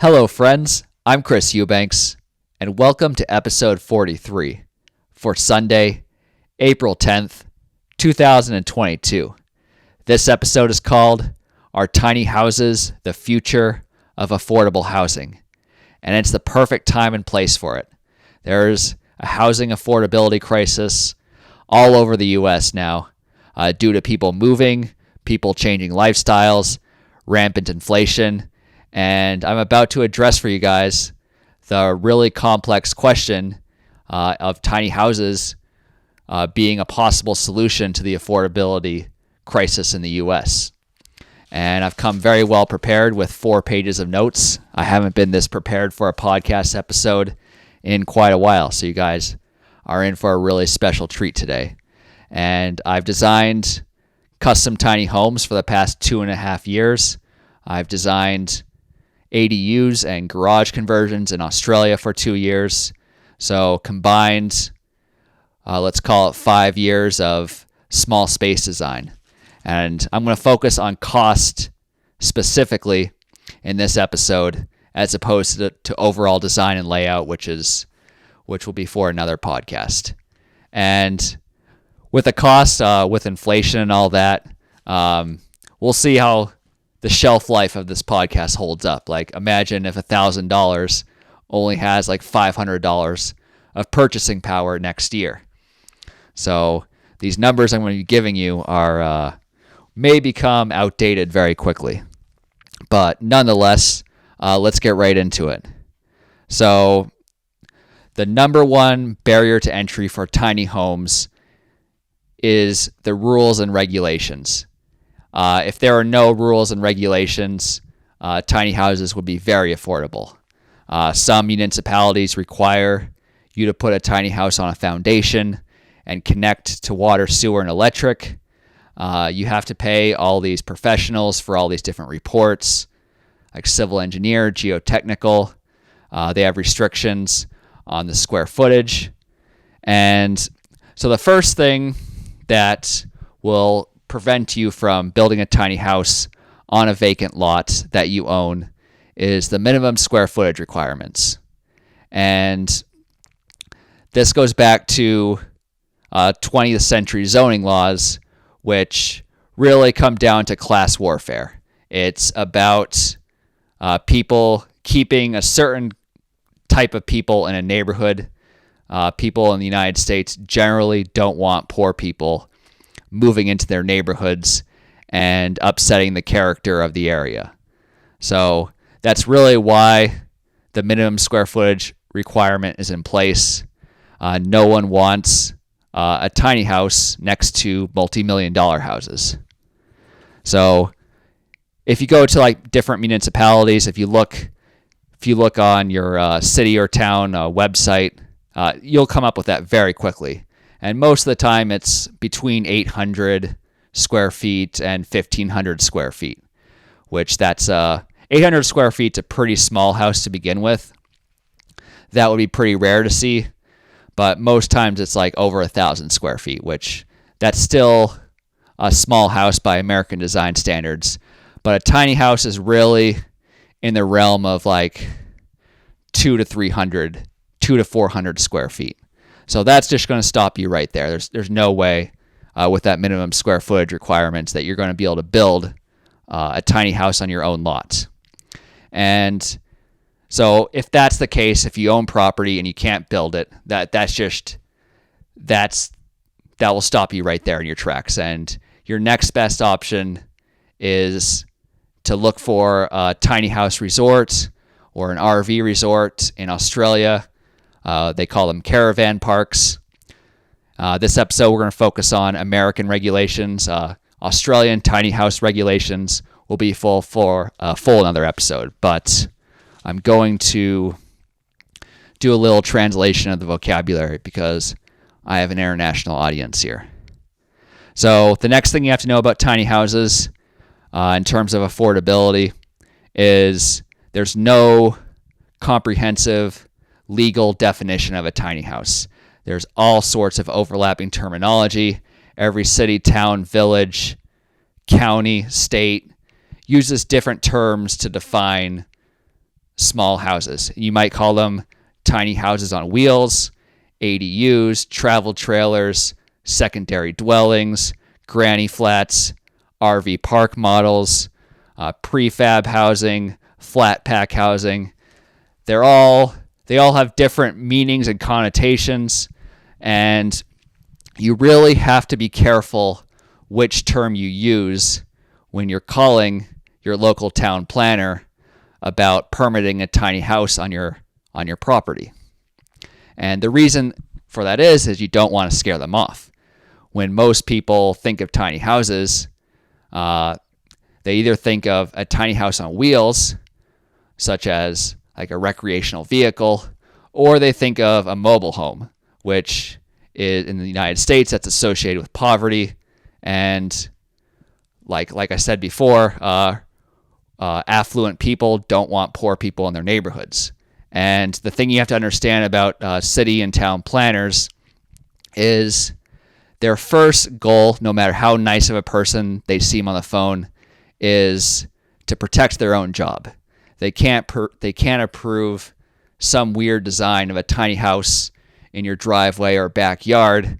Hello, friends. I'm Chris Eubanks, and welcome to episode 43 for Sunday, April 10th, 2022. This episode is called Are Tiny Houses the Future of Affordable Housing? And it's the perfect time and place for it. There's a housing affordability crisis all over the U.S. now due to people moving, people changing lifestyles, rampant inflation, and I'm about to address for you guys the really complex question of tiny houses being a possible solution to the affordability crisis in the U.S. And I've come very well prepared with 4 pages of notes. I haven't been this prepared for a podcast episode in quite a while, so you guys are in for a really special treat today. And I've designed custom tiny homes for the past 2.5 years. I've designed ADUs and garage conversions in Australia for 2 years. So combined, let's call it 5 years of small space design. And I'm going to focus on cost specifically in this episode as opposed to overall design and layout, which will be for another podcast. And with the cost, with inflation and all that, we'll see how the shelf life of this podcast holds up. Like, imagine if $1,000 only has like $500 of purchasing power next year. So these numbers I'm going to be giving you are may become outdated very quickly. But nonetheless, let's get right into it. So the number one barrier to entry for tiny homes is the rules and regulations. If there are no rules and regulations, tiny houses would be very affordable. Some municipalities require you to put a tiny house on a foundation and connect to water, sewer, and electric. You have to pay all these professionals for all these different reports, like civil engineer, geotechnical. They have restrictions on the square footage. And so the first thing that will prevent you from building a tiny house on a vacant lot that you own is the minimum square footage requirements. And this goes back to 20th century zoning laws, which really come down to class warfare. It's about people keeping a certain type of people in a neighborhood. People in the United States generally don't want poor people moving into their neighborhoods and upsetting the character of the area. So that's really why the minimum square footage requirement is in place. No one wants a tiny house next to multi-million-dollar houses. So if you go to like different municipalities, if you look on your city or town website, you'll come up with that very quickly. And most of the time, it's between 800 square feet and 1,500 square feet, which that's 800 square feet is a pretty small house to begin with. That would be pretty rare to see, but most times it's like over 1,000 square feet, which that's still a small house by American design standards. But a tiny house is really in the realm of like 200 to 400 square feet. So that's just going to stop you right there. There's no way with that minimum square footage requirements that you're going to be able to build a tiny house on your own lot. And so if that's the case, if you own property and you can't build it, that will stop you right there in your tracks. And your next best option is to look for a tiny house resort or an RV resort in Australia. They call them caravan parks. This episode, we're going to focus on American regulations. Australian tiny house regulations will be full another episode. But I'm going to do a little translation of the vocabulary because I have an international audience here. So the next thing you have to know about tiny houses in terms of affordability is there's no comprehensive legal definition of a tiny house. There's all sorts of overlapping terminology. Every city, town, village, county, state uses different terms to define small houses. You might call them tiny houses on wheels, ADUs, travel trailers, secondary dwellings, granny flats, RV park models, prefab housing, flat pack housing. They all have different meanings and connotations, and you really have to be careful which term you use when you're calling your local town planner about permitting a tiny house on your property. And the reason for that is you don't want to scare them off. When most people think of tiny houses, they either think of a tiny house on wheels, such as like a recreational vehicle, or they think of a mobile home, which is in the United States that's associated with poverty, and like I said before, affluent people don't want poor people in their neighborhoods. And the thing you have to understand about city and town planners is their first goal, no matter how nice of a person they seem on the phone, is to protect their own job. They can't approve some weird design of a tiny house in your driveway or backyard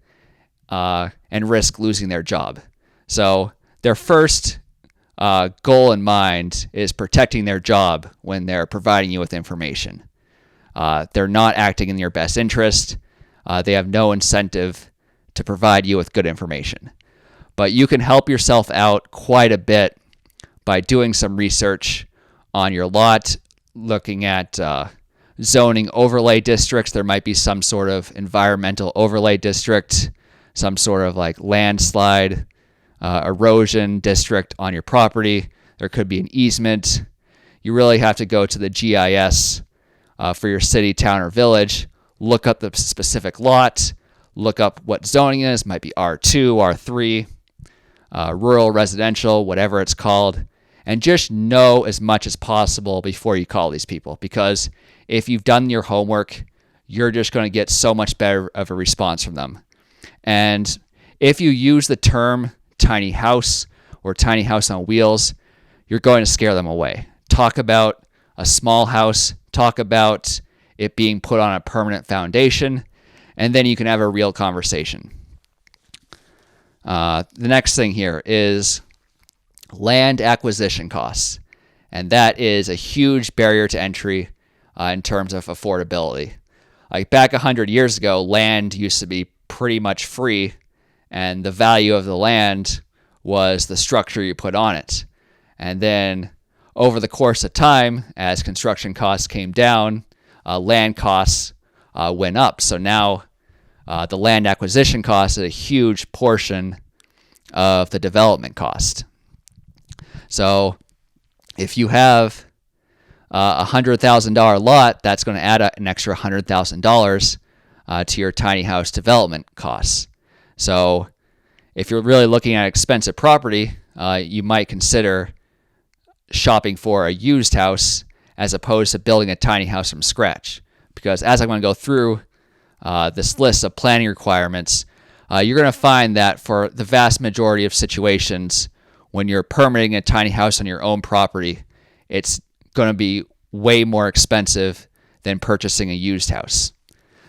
and risk losing their job. So their first goal in mind is protecting their job when they're providing you with information. They're not acting in your best interest. They have no incentive to provide you with good information. But you can help yourself out quite a bit by doing some research on your lot, looking at zoning overlay districts. There might be some sort of environmental overlay district, some sort of like landslide erosion district on your property. There could be an easement. You really have to go to the GIS for your city, town, or village, look up the specific lot, look up what zoning is. It might be R2, R3, rural, residential, whatever it's called, and just know as much as possible before you call these people, because if you've done your homework, you're just going to get so much better of a response from them. And if you use the term tiny house or tiny house on wheels, you're going to scare them away. Talk about a small house, talk about it being put on a permanent foundation, and then you can have a real conversation. The next thing here is land acquisition costs, and that is a huge barrier to entry in terms of affordability. Like back 100 years ago, land used to be pretty much free, and the value of the land was the structure you put on it. And then over the course of time, as construction costs came down, land costs went up. So now the land acquisition cost is a huge portion of the development cost. So if you have a $100,000 lot, that's going to add an extra $100,000 to your tiny house development costs. So if you're really looking at expensive property, you might consider shopping for a used house as opposed to building a tiny house from scratch. Because as I'm going to go through this list of planning requirements, you're going to find that for the vast majority of situations, when you're permitting a tiny house on your own property, it's going to be way more expensive than purchasing a used house.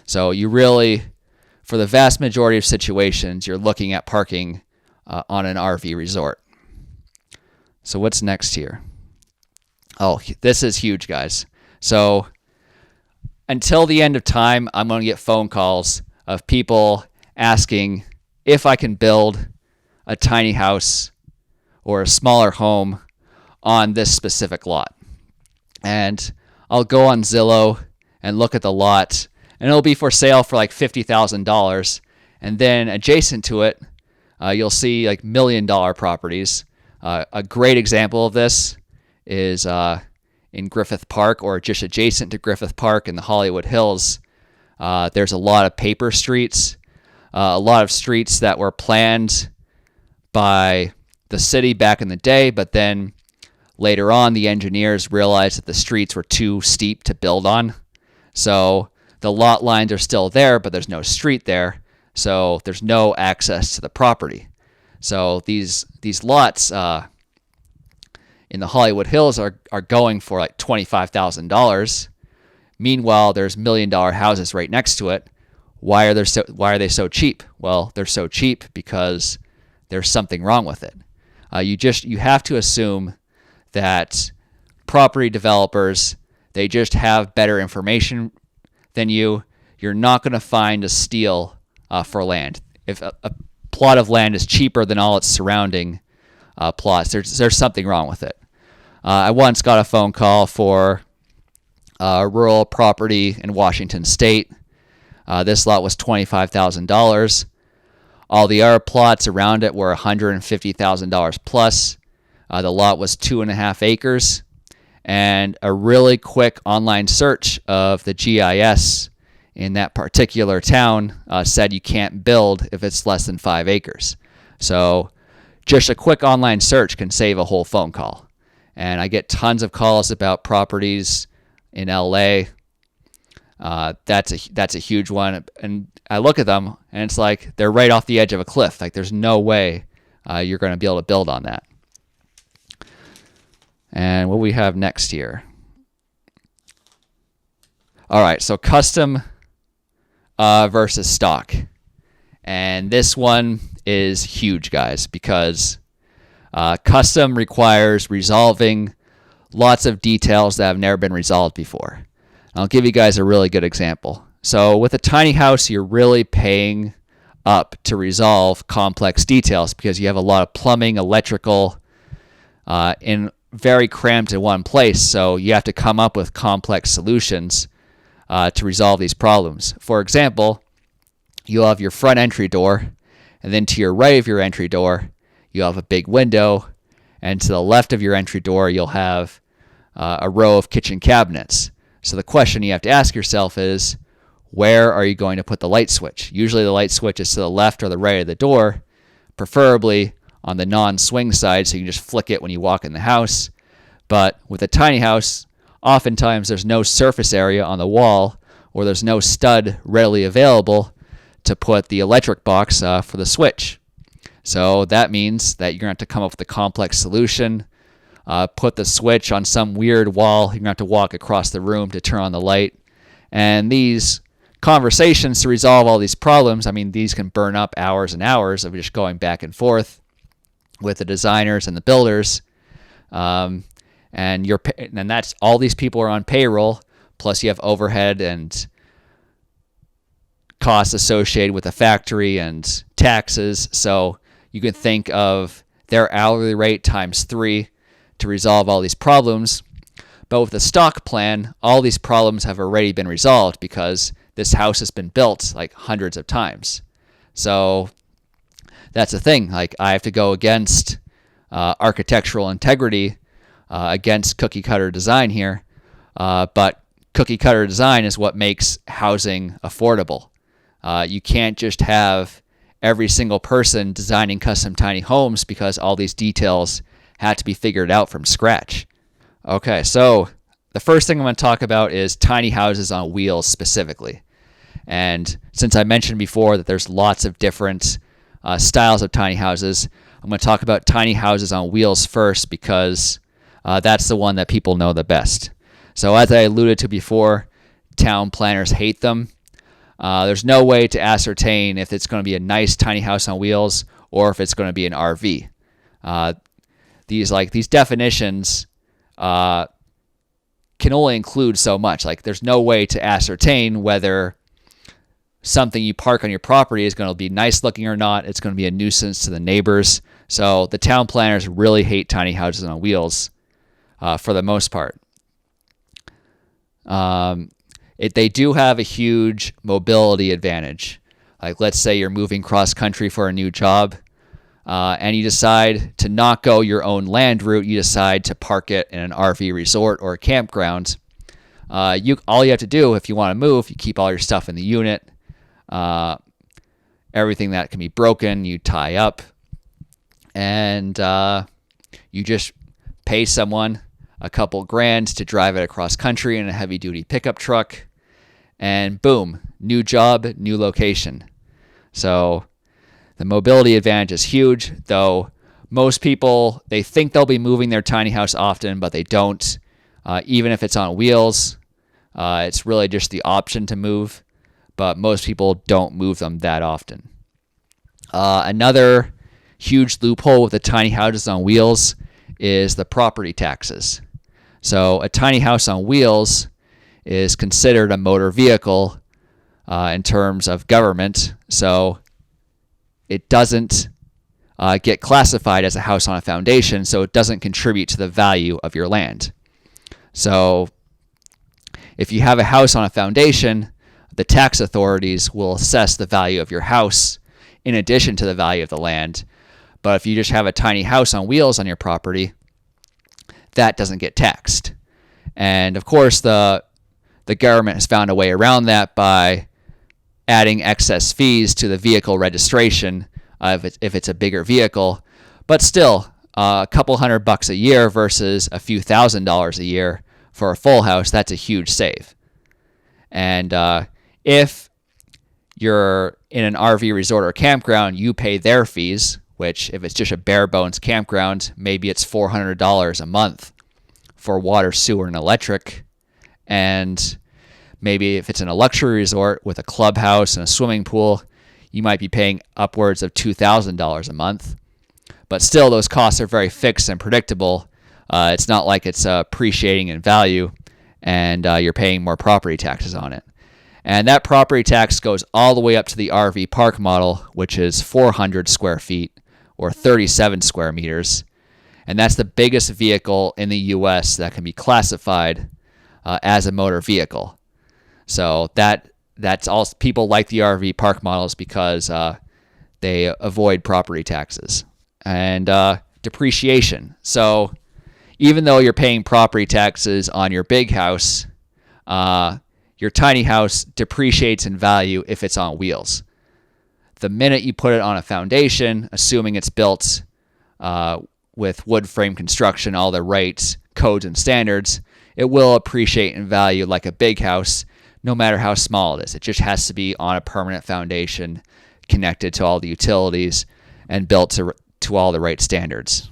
So you really, for the vast majority of situations, you're looking at parking on an RV resort. So what's next here? Oh, this is huge, guys. So until the end of time, I'm going to get phone calls of people asking if I can build a tiny house or a smaller home on this specific lot. And I'll go on Zillow and look at the lot, and it'll be for sale for like $50,000. And then adjacent to it, you'll see like $1 million properties. A great example of this is in Griffith Park, or just adjacent to Griffith Park in the Hollywood Hills. There's a lot of paper streets, a lot of streets that were planned by the city back in the day, but then later on the engineers realized that the streets were too steep to build on. So the lot lines are still there, but there's no street there, so there's no access to the property. So these lots in the Hollywood Hills are going for like $25,000. Meanwhile, there's $1 million houses right next to it. Why are they so cheap? Well, they're so cheap because there's something wrong with it. You have to assume that property developers, they just have better information than you. You're not going to find a steal for land. If a plot of land is cheaper than all its surrounding plots, there's something wrong with it. I once got a phone call for rural property in Washington State. This lot was $25,000. All the other plots around it were $150,000 plus. The lot was 2.5 acres. And a really quick online search of the GIS in that particular town said you can't build if it's less than 5 acres. So just a quick online search can save a whole phone call. And I get tons of calls about properties in LA. That's a huge one. And I look at them and it's like they're right off the edge of a cliff. Like there's no way you're going to be able to build on that. And what we have next here. All right, so custom versus stock. And this one is huge, guys, because custom requires resolving lots of details that have never been resolved before. I'll give you guys a really good example. So with a tiny house, you're really paying up to resolve complex details because you have a lot of plumbing, electrical, in very cramped in one place. So you have to come up with complex solutions to resolve these problems. For example, you'll have your front entry door, and then to your right of your entry door, you'll have a big window, and to the left of your entry door, you'll have a row of kitchen cabinets. So the question you have to ask yourself is, where are you going to put the light switch? Usually the light switch is to the left or the right of the door, preferably on the non-swing side so you can just flick it when you walk in the house. But with a tiny house, oftentimes there's no surface area on the wall or there's no stud readily available to put the electric box for the switch. So that means that you're going to have to come up with a complex solution, put the switch on some weird wall. You're going to have to walk across the room to turn on the light. And these conversations to resolve all these problems, I mean, these can burn up hours and hours of just going back and forth with the designers and the builders. And that's all these people are on payroll, plus you have overhead and costs associated with the factory and taxes. So you can think of their hourly rate times 3 to resolve all these problems. But with the stock plan, all these problems have already been resolved because this house has been built like hundreds of times. So that's the thing. Like I have to go against architectural integrity, against cookie cutter design here. But cookie cutter design is what makes housing affordable. You can't just have every single person designing custom tiny homes because all these details had to be figured out from scratch. Okay, so the first thing I'm going to talk about is tiny houses on wheels specifically. And since I mentioned before that there's lots of different styles of tiny houses, I'm going to talk about tiny houses on wheels first because that's the one that people know the best. So as I alluded to before, town planners hate them. There's no way to ascertain if it's going to be a nice tiny house on wheels or if it's going to be an RV. These definitions can only include so much. Like there's no way to ascertain whether something you park on your property is going to be nice looking or not. It's going to be a nuisance to the neighbors. So the town planners really hate tiny houses on wheels for the most part. They do have a huge mobility advantage. Like let's say you're moving cross country for a new job and you decide to not go your own land route. You decide to park it in an RV resort or a campground. All you have to do if you want to move, you keep all your stuff in the unit. Everything that can be broken, you tie up. And you just pay someone a couple grand to drive it across country in a heavy-duty pickup truck. And boom, new job, new location. So the mobility advantage is huge, though Most people, they think they'll be moving their tiny house often, but they don't. Even if it's on wheels, it's really just the option to move, but most people don't move them that often. Another huge loophole with the tiny houses on wheels is the property taxes. So a tiny house on wheels is considered a motor vehicle in terms of government, so it doesn't get classified as a house on a foundation, so it doesn't contribute to the value of your land. So if you have a house on a foundation, the tax authorities will assess the value of your house in addition to the value of the land. But if you just have a tiny house on wheels on your property, that doesn't get taxed. And of course, the government has found a way around that by adding excess fees to the vehicle registration if it's a bigger vehicle. But still, a couple $100 a year versus a few $1,000s a year for a full house, that's a huge save. And if you're in an RV resort or campground, you pay their fees, which if it's just a bare bones campground, maybe it's $400 a month for water, sewer, and electric. And maybe if it's in a luxury resort with a clubhouse and a swimming pool, you might be paying upwards of $2,000 a month. But still, those costs are very fixed and predictable. It's not like it's appreciating in value and you're paying more property taxes on it. And that property tax goes all the way up to the RV park model, which is 400 square feet or 37 square meters. And that's the biggest vehicle in the U.S. that can be classified as a motor vehicle. So that's also, people like the RV park models because they avoid property taxes. And depreciation. So even though you're paying property taxes on your big house, your tiny house depreciates in value if it's on wheels. The minute you put it on a foundation, assuming it's built with wood frame construction, all the right codes and standards, it will appreciate in value like a big house, no matter how small it is. It just has to be on a permanent foundation, connected to all the utilities, and built to all the right standards.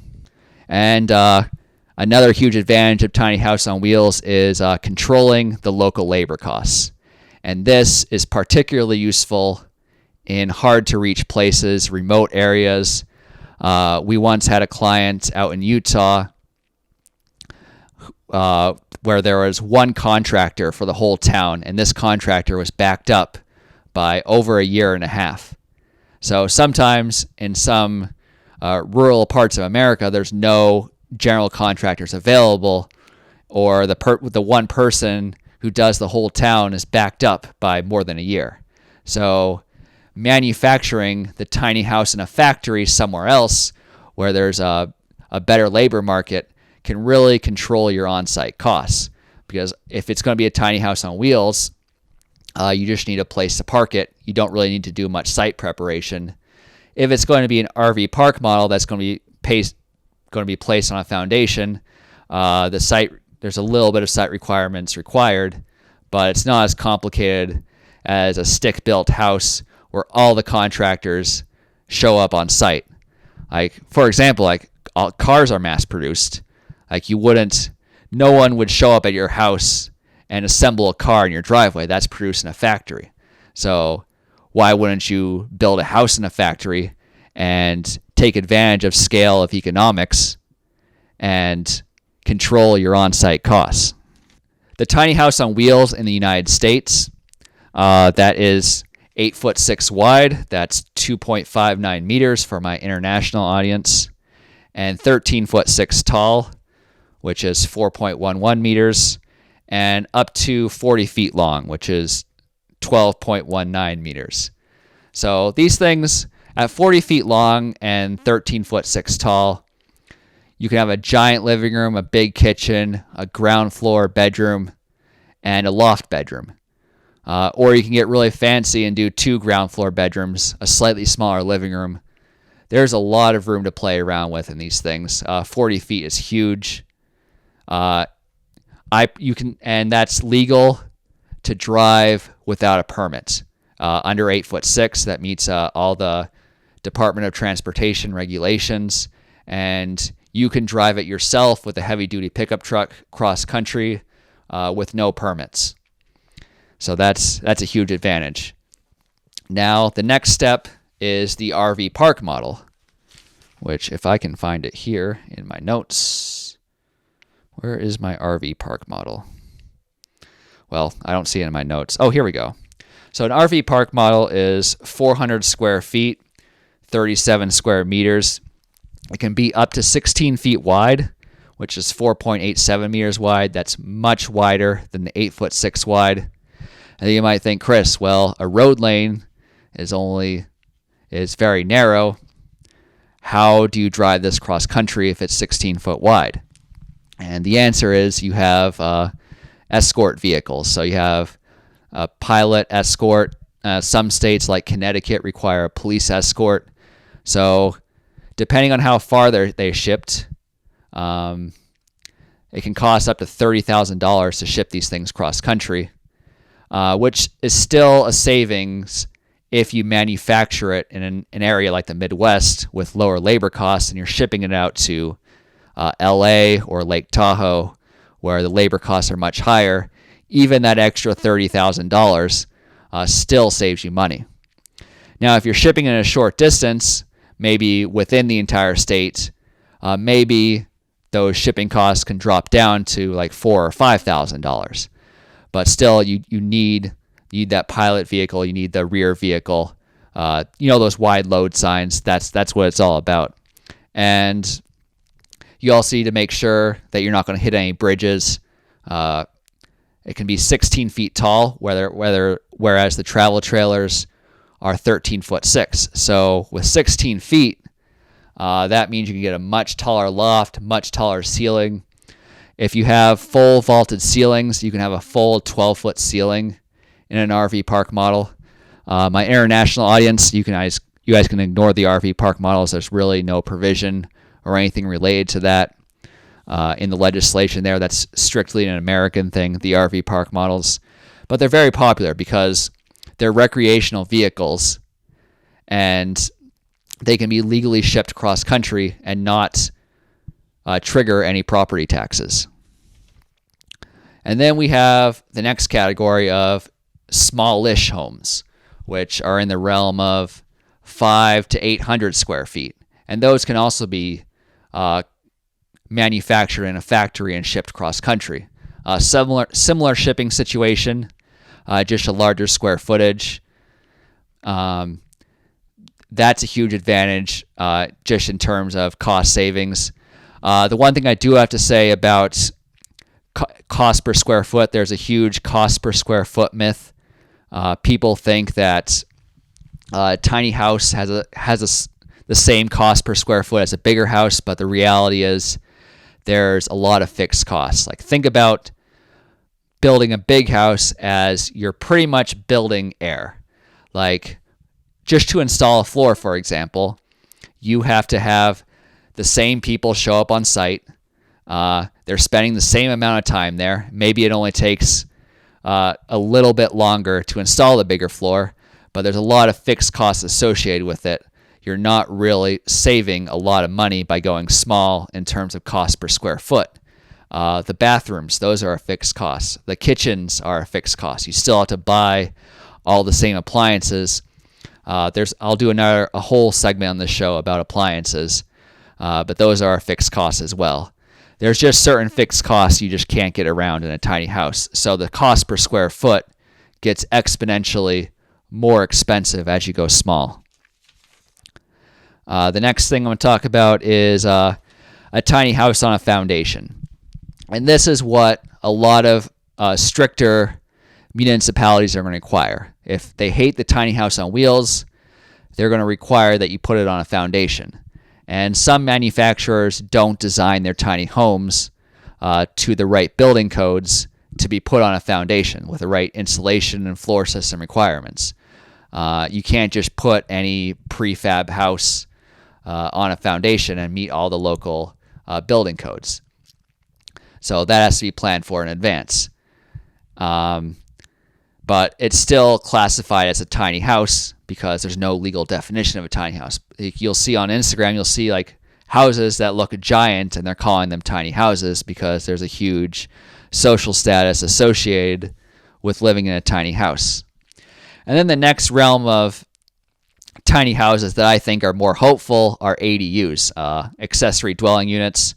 And another huge advantage of tiny house on wheels is controlling the local labor costs. And this is particularly useful in hard-to-reach places, remote areas. We once had a client out in Utah where there was one contractor for the whole town, and this contractor was backed up by over a year and a half. So sometimes in some rural parts of America, there's no general contractors available, or the one person who does the whole town is backed up by more than a year. So manufacturing the tiny house in a factory somewhere else where there's a better labor market can really control your on-site costs. Because if it's going to be a tiny house on wheels, you just need a place to park it. You don't really need to do much site preparation. If it's going to be an RV park model that's going to be placed on a foundation, there's a little bit of site requirements required, but it's not as complicated as a stick-built house where all the contractors show up on site. Like, for example, all cars are mass-produced. No one would show up at your house and assemble a car in your driveway. That's produced in a factory. So why wouldn't you build a house in a factory and take advantage of scale of economics and control your on-site costs? The tiny house on wheels in the United States, that is 8'6" wide. That's 2.59 meters for my international audience, and 13'6" tall, which is 4.11 meters, and up to 40 feet long, which is 12.19 meters. So these things at 40 feet long and 13'6" tall, you can have a giant living room, a big kitchen, a ground floor bedroom, and a loft bedroom. Or you can get really fancy and do 2 ground floor bedrooms, a slightly smaller living room. There's a lot of room to play around with in these things. 40 feet is huge. And that's legal to drive without a permit. Under 8'6", that meets all the Department of Transportation regulations, and you can drive it yourself with a heavy-duty pickup truck cross-country with no permits. So that's a huge advantage. Now, the next step is the RV park model, which if I can find it here in my notes, where is my RV park model? Well, I don't see it in my notes. Oh, here we go. So an RV park model is 400 square feet, 37 square meters. It can be up to 16 feet wide, which is 4.87 meters wide. That's much wider than the 8'6" wide. And then you might think, Chris, well, a road lane is very narrow. How do you drive this cross country if it's 16 foot wide? And the answer is you have escort vehicles. So you have a pilot escort. Some states like Connecticut require a police escort. So depending on how far they shipped, it can cost up to $30,000 to ship these things cross country, which is still a savings if you manufacture it in an area like the Midwest with lower labor costs and you're shipping it out to LA or Lake Tahoe, where the labor costs are much higher. Even that extra $30,000 still saves you money. Now, if you're shipping in a short distance, maybe within the entire state, maybe those shipping costs can drop down to like $4,000 or $5,000. But still, you need that pilot vehicle. You need the rear vehicle. Those wide load signs. That's what it's all about. And you also need to make sure that you're not going to hit any bridges. It can be 16 feet tall, whereas the travel trailers are 13'6". So with 16 feet, that means you can get a much taller loft, much taller ceiling. If you have full vaulted ceilings, you can have a full 12-foot ceiling in an RV park model. My international audience, you guys can ignore the RV park models. There's really no provision or anything related to that in the legislation there. That's strictly an American thing, the RV park models. But they're very popular because they're recreational vehicles and they can be legally shipped cross country and not trigger any property taxes. And then we have the next category of smallish homes, which are in the realm of 500 to 800 square feet. And those can also be manufactured in a factory and shipped cross country. Similar shipping situation, just a larger square footage. That's a huge advantage just in terms of cost savings. The one thing I do have to say about cost per square foot, there's a huge cost per square foot myth. People think that a tiny house has the same cost per square foot as a bigger house, but the reality is there's a lot of fixed costs. Like, think about building a big house as you're pretty much building air. Like, just to install a floor, for example, you have to have the same people show up on site. They're spending the same amount of time there. Maybe it only takes a little bit longer to install the bigger floor, but there's a lot of fixed costs associated with it. You're not really saving a lot of money by going small in terms of cost per square foot. The bathrooms, those are a fixed cost. The kitchens are a fixed cost. You still have to buy all the same appliances. I'll do a whole segment on this show about appliances, but those are a fixed costs as well. There's just certain fixed costs you just can't get around in a tiny house. So the cost per square foot gets exponentially more expensive as you go small. The next thing I'm going to talk about is a tiny house on a foundation. And this is what a lot of stricter municipalities are going to require. If they hate the tiny house on wheels, they're going to require that you put it on a foundation. And some manufacturers don't design their tiny homes to the right building codes to be put on a foundation with the right insulation and floor system requirements. You can't just put any prefab house on a foundation and meet all the local building codes. So that has to be planned for in advance. But it's still classified as a tiny house because there's no legal definition of a tiny house. You'll see on Instagram, you'll see like houses that look giant, and they're calling them tiny houses because there's a huge social status associated with living in a tiny house. And then the next realm of tiny houses that I think are more hopeful are ADUs, accessory dwelling units.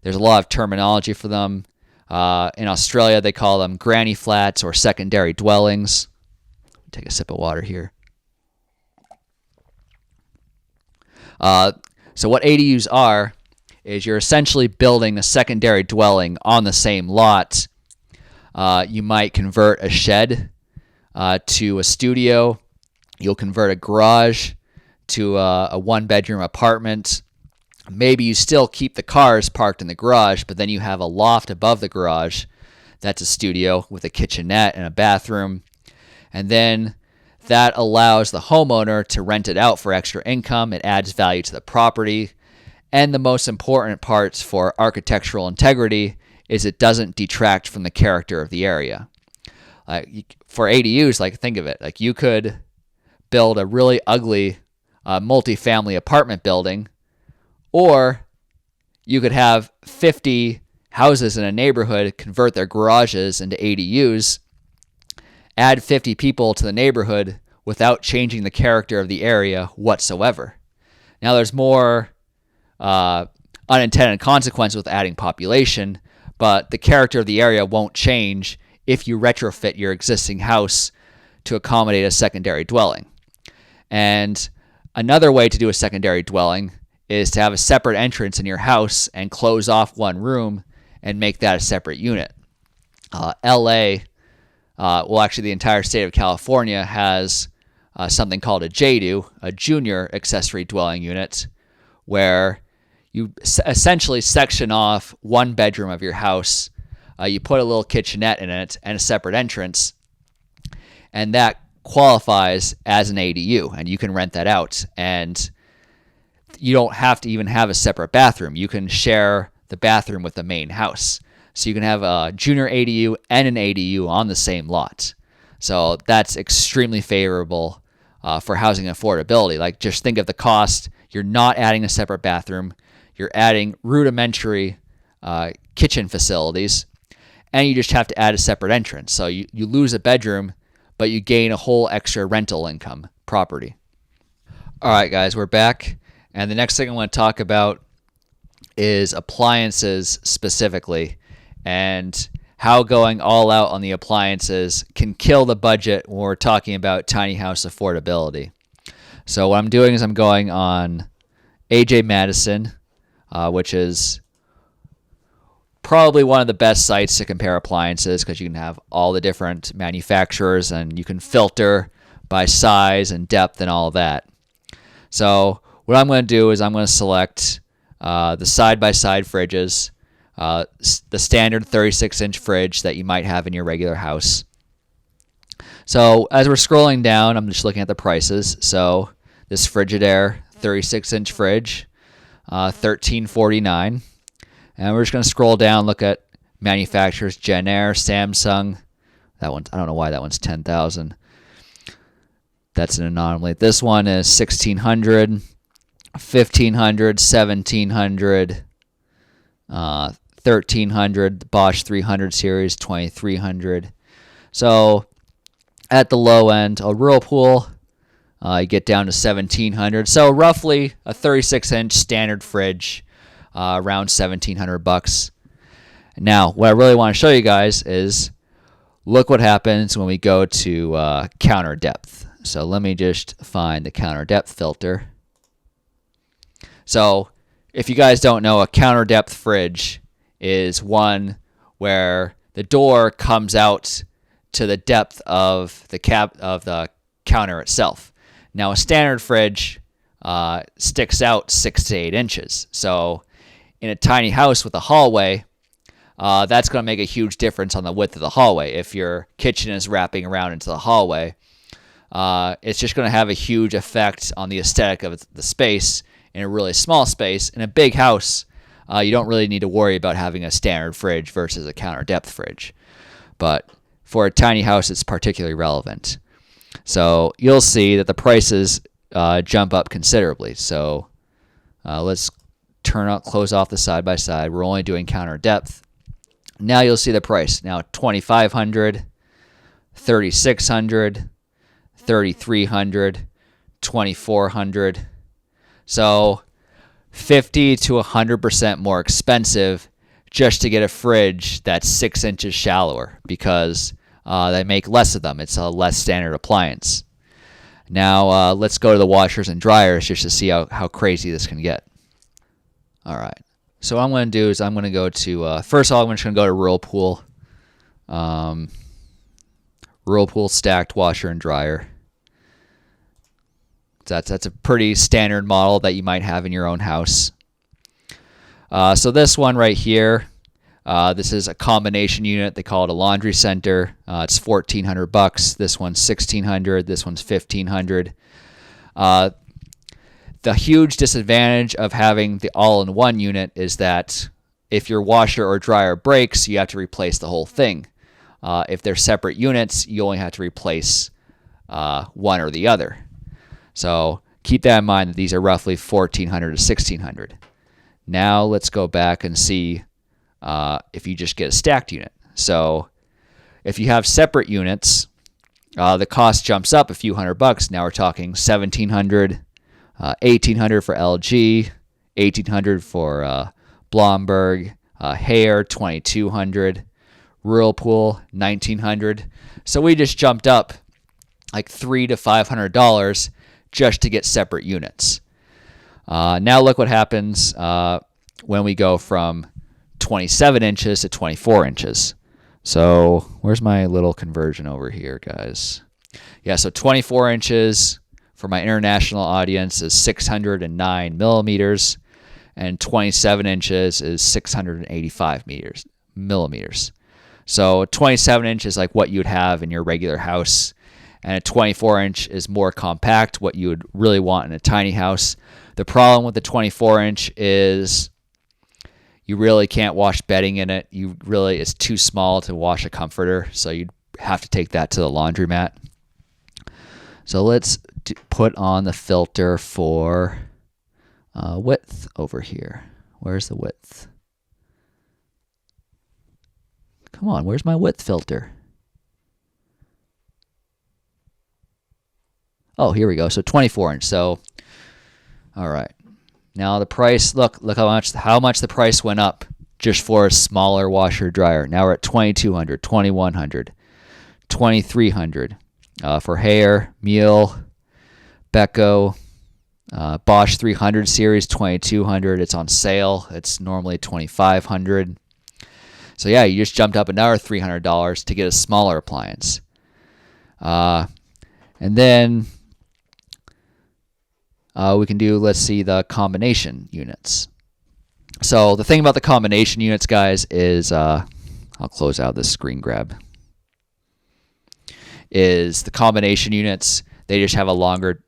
There's a lot of terminology for them. In Australia, they call them granny flats or secondary dwellings. Take a sip of water here. So what ADUs are is you're essentially building a secondary dwelling on the same lot. You might convert a shed to a studio. You'll convert a garage to a one-bedroom apartment. Maybe you still keep the cars parked in the garage, but then you have a loft above the garage. That's a studio with a kitchenette and a bathroom. And then that allows the homeowner to rent it out for extra income. It adds value to the property. And the most important parts for architectural integrity is it doesn't detract from the character of the area. For ADUs, think of it. You could build a really ugly multifamily apartment building, or you could have 50 houses in a neighborhood convert their garages into ADUs, add 50 people to the neighborhood without changing the character of the area whatsoever. Now, there's more unintended consequences with adding population, but the character of the area won't change if you retrofit your existing house to accommodate a secondary dwelling. And another way to do a secondary dwelling is to have a separate entrance in your house and close off one room and make that a separate unit. LA, actually the entire state of California has something called a JDU, a junior accessory dwelling unit, where you essentially section off one bedroom of your house. You put a little kitchenette in it and a separate entrance, and that qualifies as an ADU, and you can rent that out. And you don't have to even have a separate bathroom. You can share the bathroom with the main house. So you can have a junior ADU and an ADU on the same lot. So that's extremely favorable for housing affordability. Just think of the cost. You're not adding a separate bathroom. You're adding rudimentary kitchen facilities, and you just have to add a separate entrance. So you lose a bedroom, but you gain a whole extra rental income property. All right, guys, we're back. And the next thing I want to talk about is appliances specifically, and how going all out on the appliances can kill the budget when we're talking about tiny house affordability. So what I'm doing is I'm going on AJ Madison, which is probably one of the best sites to compare appliances because you can have all the different manufacturers and you can filter by size and depth and all of that. So what I'm going to do is I'm going to select the side-by-side fridges, the standard 36-inch fridge that you might have in your regular house. So as we're scrolling down, I'm just looking at the prices. So this Frigidaire 36-inch fridge, $13.49. And we're just going to scroll down, look at manufacturers, Genair, Samsung. That one, I don't know why that one's $10,000. That's an anomaly. This one is $1,600, $1,500, $1,700, $1,300. Bosch 300 series, $2,300. So at the low end, a Whirlpool, you get down to $1,700. So roughly a 36-inch standard fridge, around $1,700. Now, what I really want to show you guys is look what happens when we go to counter depth. So let me just find the counter depth filter. So if you guys don't know, a counter depth fridge is one where the door comes out to the depth of the counter itself. Now, a standard fridge sticks out 6 to 8 inches. So in a tiny house with a hallway, that's going to make a huge difference on the width of the hallway. If your kitchen is wrapping around into the hallway, it's just going to have a huge effect on the aesthetic of the space in a really small space. In a big house, you don't really need to worry about having a standard fridge versus a counter depth fridge. But for a tiny house, it's particularly relevant. So you'll see that the prices jump up considerably. So let's close off the side by side. We're only doing counter depth. Now you'll see the price. Now $2,500, $3,600, $3,300, $2,400. So 50 to 100% more expensive just to get a fridge that's 6 inches shallower because they make less of them. It's a less standard appliance. Now let's go to the washers and dryers just to see how crazy this can get. All right. So what I'm going to do is I'm going to go to, first of all, I'm just going to go to Whirlpool. Whirlpool stacked washer and dryer. That's a pretty standard model that you might have in your own house. So this one right here, this is a combination unit. They call it a laundry center. It's $1,400. This one's $1,600. This one's $1,500. The huge disadvantage of having the all-in-one unit is that if your washer or dryer breaks, you have to replace the whole thing. If they're separate units, you only have to replace one or the other. So keep that in mind that these are roughly $1,400 to $1,600. Now let's go back and see if you just get a stacked unit. So if you have separate units, the cost jumps up a few $100. Now we're talking $1,700, $1,800 for LG, $1,800 for Blomberg, Haier, $2,200, Whirlpool, $1,900. So we just jumped up like $300 to $500 just to get separate units. Now look what happens when we go from 27 inches to 24 inches. So where's my little conversion over here, guys? Yeah, so 24 inches for my international audience is 609 millimeters, and 27 inches is 685 millimeters. So 27 inch is like what you'd have in your regular house, and a 24 inch is more compact, what you would really want in a tiny house. The problem with the 24 inch is you really can't wash bedding in it. It's too small to wash a comforter, so you'd have to take that to the laundromat. So let's put on the filter for width over here. Where's the width? Come on, where's my width filter? Oh, here we go. So 24 inch. So, all right. Now the price, look how much the price went up just for a smaller washer dryer. Now we're at $2,200, $2,100, $2,300 for Haier, Miele, Beko, Bosch 300 series, $2,200. It's on sale. It's normally $2,500. So yeah, you just jumped up another $300 to get a smaller appliance. And then we can do, let's see, the combination units. So the thing about the combination units, guys, is I'll close out this screen grab. Is the combination units, they just have a longer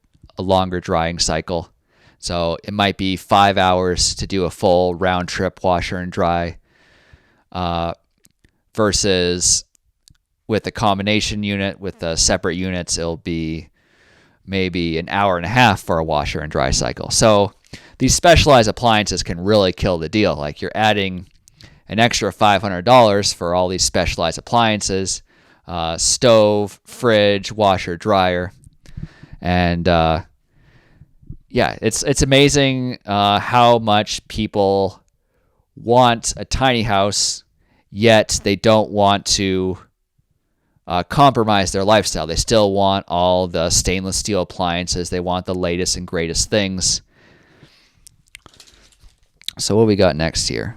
drying cycle. So it might be 5 hours to do a full round trip washer and dry, versus with the combination unit, with the separate units, it'll be maybe an hour and a half for a washer and dry cycle. So these specialized appliances can really kill the deal. Like you're adding an extra $500 for all these specialized appliances, stove, fridge, washer, dryer. And yeah, it's amazing how much people want a tiny house, yet they don't want to compromise their lifestyle. They still want all the stainless steel appliances. They want the latest and greatest things. So what we got next here?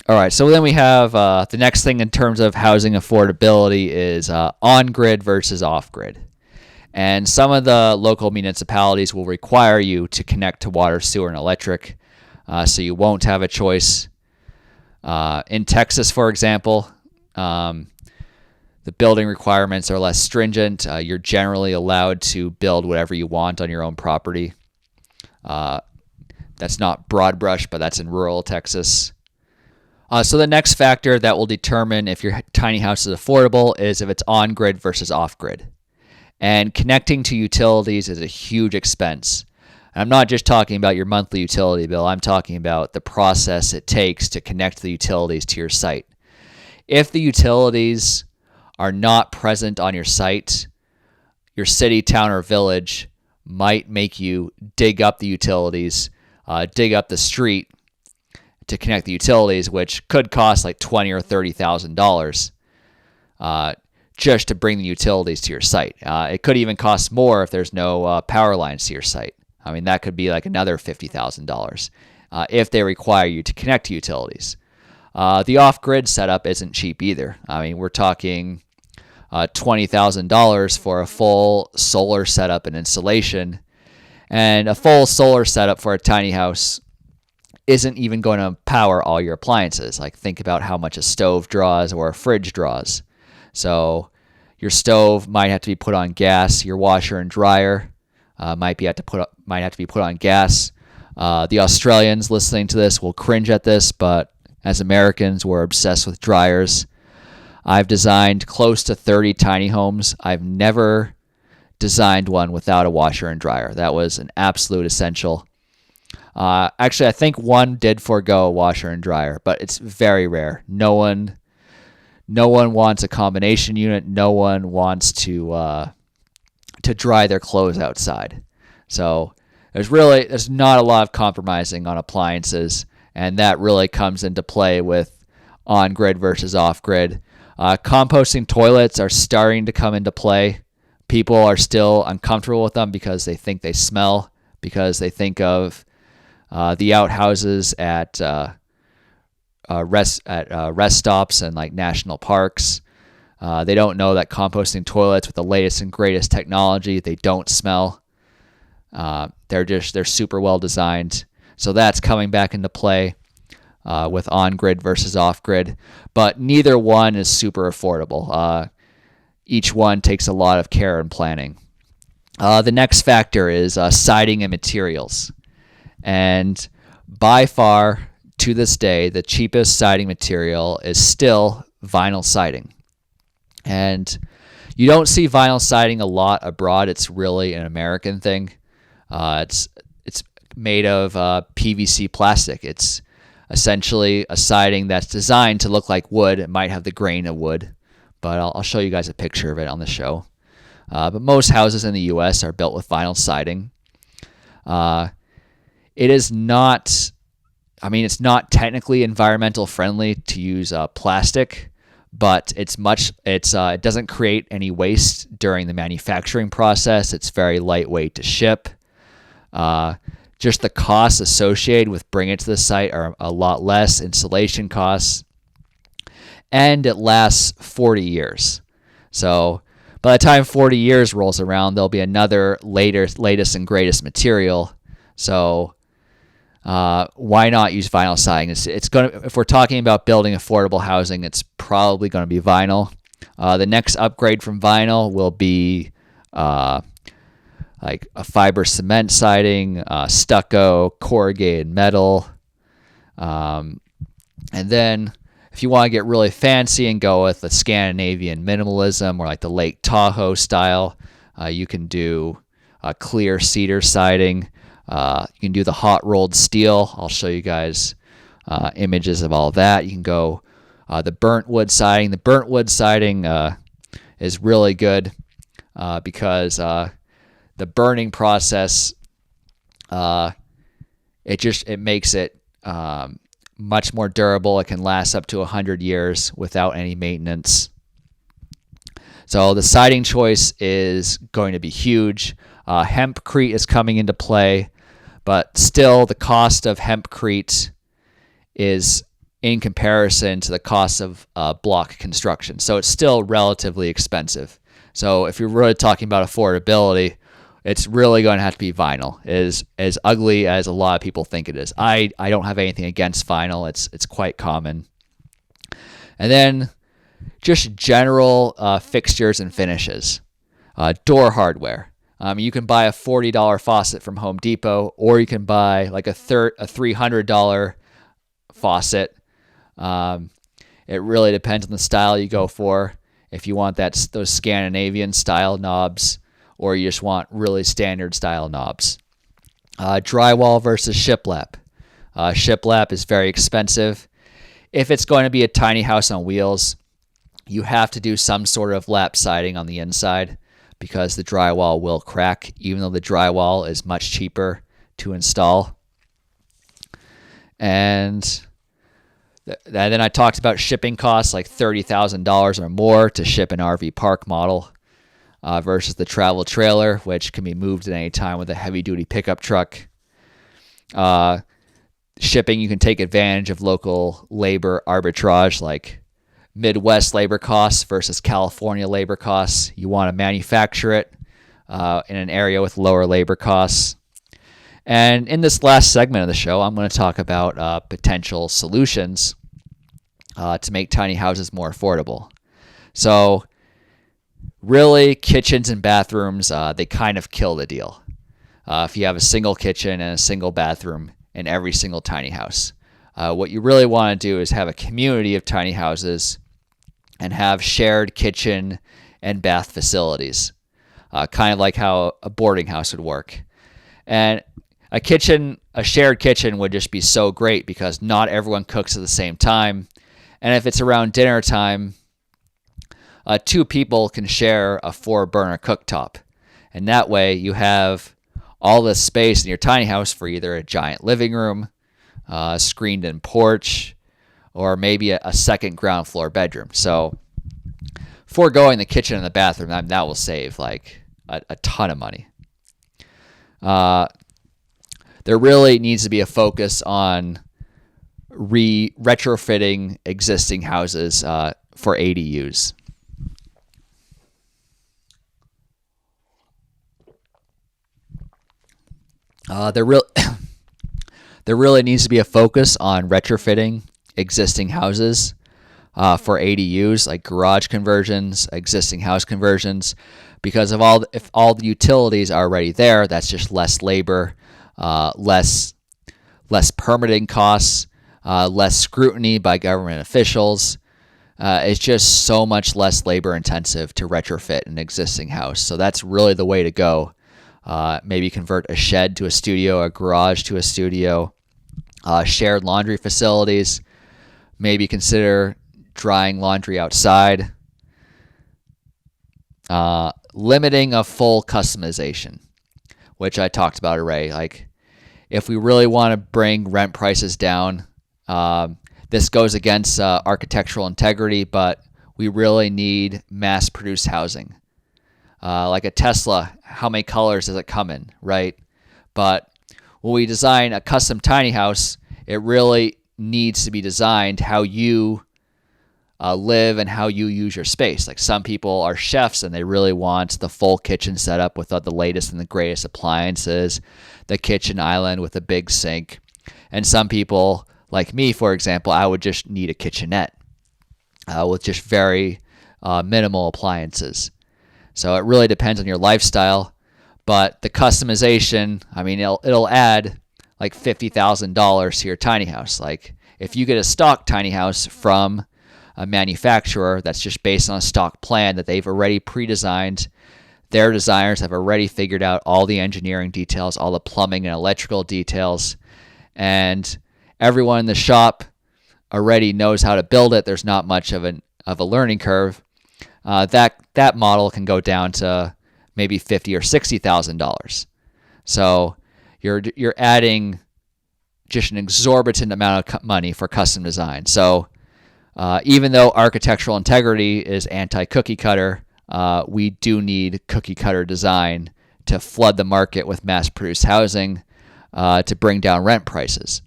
All right, so then we have the next thing in terms of housing affordability is on-grid versus off-grid. And some of the local municipalities will require you to connect to water, sewer, and electric, so you won't have a choice. In Texas, for example, the building requirements are less stringent. You're generally allowed to build whatever you want on your own property. That's not broad brush, but that's in rural Texas. So the next factor that will determine if your tiny house is affordable is if it's on-grid versus off-grid. And connecting to utilities is a huge expense. And I'm not just talking about your monthly utility bill. I'm talking about the process it takes to connect the utilities to your site. If the utilities are not present on your site, your city, town, or village might make you dig up the utilities, dig up the street to connect the utilities, which could cost like $20,000 or $30,000 just to bring the utilities to your site. It could even cost more if there's no power lines to your site. I mean, that could be like another $50,000 if they require you to connect to utilities. The off-grid setup isn't cheap either. I mean, we're talking $20,000 for a full solar setup and installation. And a full solar setup for a tiny house isn't even going to power all your appliances. Like, think about how much a stove draws or a fridge draws. So your stove might have to be put on gas. Your washer and dryer might have to be put on gas. The Australians listening to this will cringe at this, but as Americans, we're obsessed with dryers. I've designed close to 30 tiny homes. I've never designed one without a washer and dryer. That was an absolute essential. Actually, I think one did forego a washer and dryer, but it's very rare. No one wants a combination unit. No one wants to dry their clothes outside. So there's not a lot of compromising on appliances, and that really comes into play with on-grid versus off-grid. Composting toilets are starting to come into play. People are still uncomfortable with them because they think they smell, because they think of the outhouses at rest stops and like national parks. They don't know that composting toilets with the latest and greatest technology, they don't smell. They're super well designed. So that's coming back into play with on-grid versus off-grid. But neither one is super affordable. Each one takes a lot of care and planning. The next factor is siding and materials. And by far, to this day, the cheapest siding material is still vinyl siding. And you don't see vinyl siding a lot abroad. It's really an American thing. It's made of PVC plastic. It's essentially a siding that's designed to look like wood. It might have the grain of wood, but I'll show you guys a picture of it on the show. But most houses in the U.S. are built with vinyl siding. It is not, it's not technically environmental friendly to use plastic, but it doesn't create any waste during the manufacturing process. It's very lightweight to ship. Just the costs associated with bringing it to the site are a lot less, installation costs, and it lasts 40 years. So by the time 40 years rolls around, there'll be another latest and greatest material. So why not use vinyl siding? It's going to, if we're talking about building affordable housing, it's probably going to be vinyl. The next upgrade from vinyl will be like a fiber cement siding, stucco, corrugated metal. And then if you want to get really fancy and go with the Scandinavian minimalism or like the Lake Tahoe style, you can do clear cedar siding. You can do the hot rolled steel. I'll show you guys images of all of that. You can go the burnt wood siding. The burnt wood siding is really good because the burning process, it makes it much more durable. It can last up to 100 years without any maintenance. So the siding choice is going to be huge. Hempcrete is coming into play, but still the cost of hempcrete is in comparison to the cost of block construction. So it's still relatively expensive. So if you're really talking about affordability, it's really going to have to be vinyl. It is as ugly as a lot of people think it is. I don't have anything against vinyl. It's quite common. And then just general fixtures and finishes. Door hardware. You can buy a $40 faucet from Home Depot, or you can buy like a $300 faucet. It really depends on the style you go for. If you want those Scandinavian style knobs, or you just want really standard style knobs. Drywall versus shiplap. Shiplap is very expensive. If it's going to be a tiny house on wheels, you have to do some sort of lap siding on the inside because the drywall will crack, even though the drywall is much cheaper to install. And then I talked about shipping costs, like $30,000 or more to ship an RV park model versus the travel trailer, which can be moved at any time with a heavy-duty pickup truck. Shipping, you can take advantage of local labor arbitrage, like Midwest labor costs versus California labor costs. You want to manufacture it in an area with lower labor costs. And in this last segment of the show, I'm going to talk about potential solutions to make tiny houses more affordable. So really, kitchens and bathrooms, they kind of kill the deal. If you have a single kitchen and a single bathroom in every single tiny house. What you really want to do is have a community of tiny houses and have shared kitchen and bath facilities, kind of like how a boarding house would work. And a shared kitchen would just be so great because not everyone cooks at the same time. And if it's around dinner time, 2 people can share a 4-burner cooktop. And that way you have all this space in your tiny house for either a giant living room, screened-in porch, or maybe a second ground floor bedroom. So foregoing the kitchen and the bathroom, that will save like a ton of money. There really needs to be a focus on retrofitting existing houses for ADUs. There really needs to be a focus on retrofitting existing houses for ADUs, like garage conversions, existing house conversions, because if all the utilities are already there, that's just less labor, less permitting costs, less scrutiny by government officials. It's just so much less labor intensive to retrofit an existing house. So that's really the way to go. Maybe convert a shed to a studio, a garage to a studio, shared laundry facilities. Maybe consider drying laundry outside. Limiting a full customization, which I talked about already. Like, if we really want to bring rent prices down, this goes against architectural integrity, but we really need mass-produced housing. Like a Tesla, how many colors does it come in, right? But when we design a custom tiny house, it really needs to be designed how you live and how you use your space. Like, some people are chefs and they really want the full kitchen setup with the latest and the greatest appliances, the kitchen island with a big sink. And some people, like me, for example, I would just need a kitchenette with just very minimal appliances. So it really depends on your lifestyle, but the customization, I mean, it'll add like $50,000 to your tiny house. Like, if you get a stock tiny house from a manufacturer that's just based on a stock plan that they've already pre-designed, their designers have already figured out all the engineering details, all the plumbing and electrical details, and everyone in the shop already knows how to build it. There's not much of a learning curve. That model can go down to maybe $50,000 or $60,000. So you're adding just an exorbitant amount of money for custom design. So even though architectural integrity is anti-cookie cutter, we do need cookie cutter design to flood the market with mass-produced housing to bring down rent prices.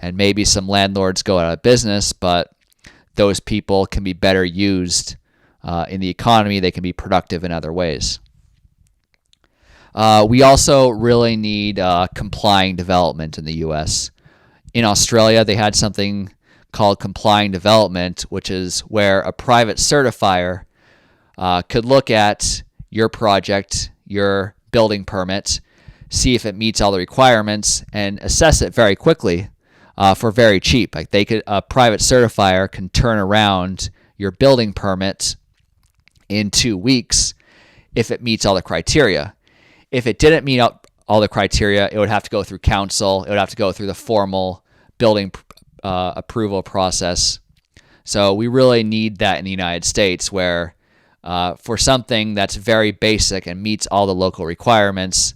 And maybe some landlords go out of business, but those people can be better used in the economy. They can be productive in other ways. We also really need complying development in the U.S. In Australia, they had something called complying development, which is where a private certifier could look at your project, your building permit, see if it meets all the requirements, and assess it very quickly for very cheap. Like, a private certifier can turn around your building permit in 2 weeks if it meets all the criteria. If it didn't meet all the criteria. It would have to go through council. It would have to go through the formal building approval process. So we really need that in the United States, where for something that's very basic and meets all the local requirements,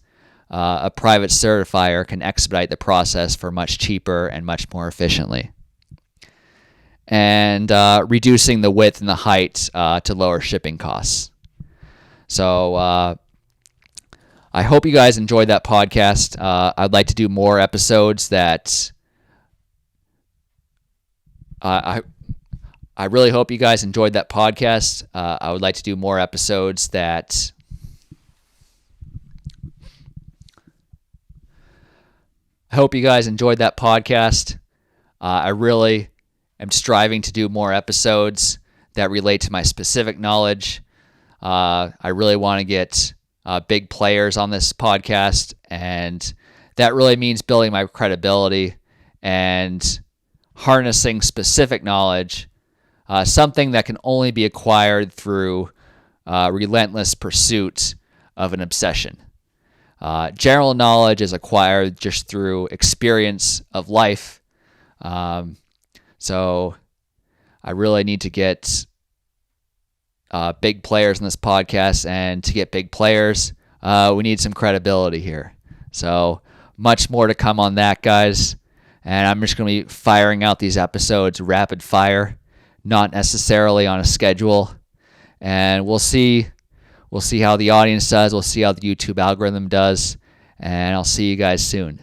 a private certifier can expedite the process for much cheaper and much more efficiently. And reducing the width and the height to lower shipping costs. So I hope you guys enjoyed that podcast. I'd like to do more episodes that I really hope you guys enjoyed that podcast. I would like to do more episodes that I hope you guys enjoyed that podcast. I really am striving to do more episodes that relate to my specific knowledge. I really want to get big players on this podcast, and that really means building my credibility and harnessing specific knowledge, something that can only be acquired through relentless pursuit of an obsession. General knowledge is acquired just through experience of life. So I really need to get big players in this podcast, and to get big players, we need some credibility here. So much more to come on that, guys. And I'm just going to be firing out these episodes rapid fire, not necessarily on a schedule. And we'll see how the audience does. We'll see how the YouTube algorithm does. And I'll see you guys soon.